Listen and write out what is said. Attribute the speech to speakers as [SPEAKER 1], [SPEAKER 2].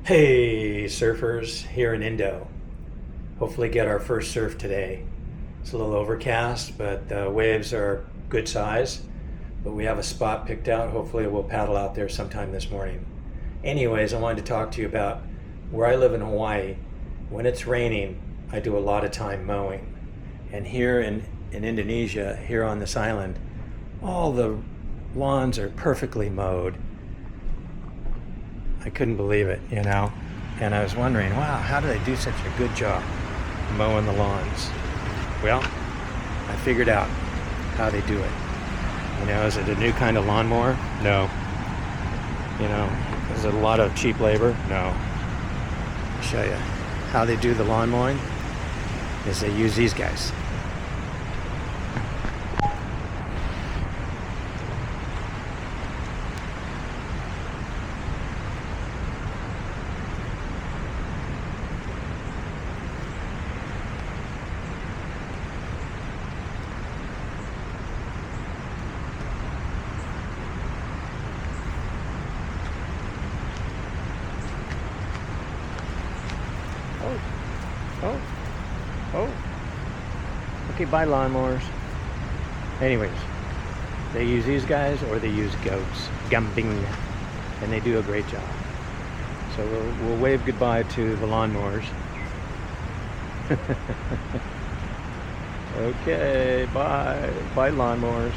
[SPEAKER 1] Hey surfers, here in Indo. Hopefully get our first surf today. It's a little overcast, but the waves are good size. But we have a spot picked out. Hopefully we'll paddle out there sometime this morning. Anyways, I wanted to talk to you about where I live in Hawaii. When it's raining, I do a lot of time mowing. And here in Indonesia, here on this island, all the lawns are perfectly mowed. I couldn't believe it, you know. And I was wondering, wow, how do they do such a good job mowing the lawns? Well, I figured out how they do it. You know, is it a new kind of lawnmower? No. You know, is it a lot of cheap labor? No. I'll show you how they do the lawn mowing. Is they use these guys. Oh, oh, oh. Okay, bye lawnmowers. Anyways, they use these guys or they use goats, gambing, and they do a great job. So we'll wave goodbye to the lawnmowers. Okay, bye. Bye lawnmowers.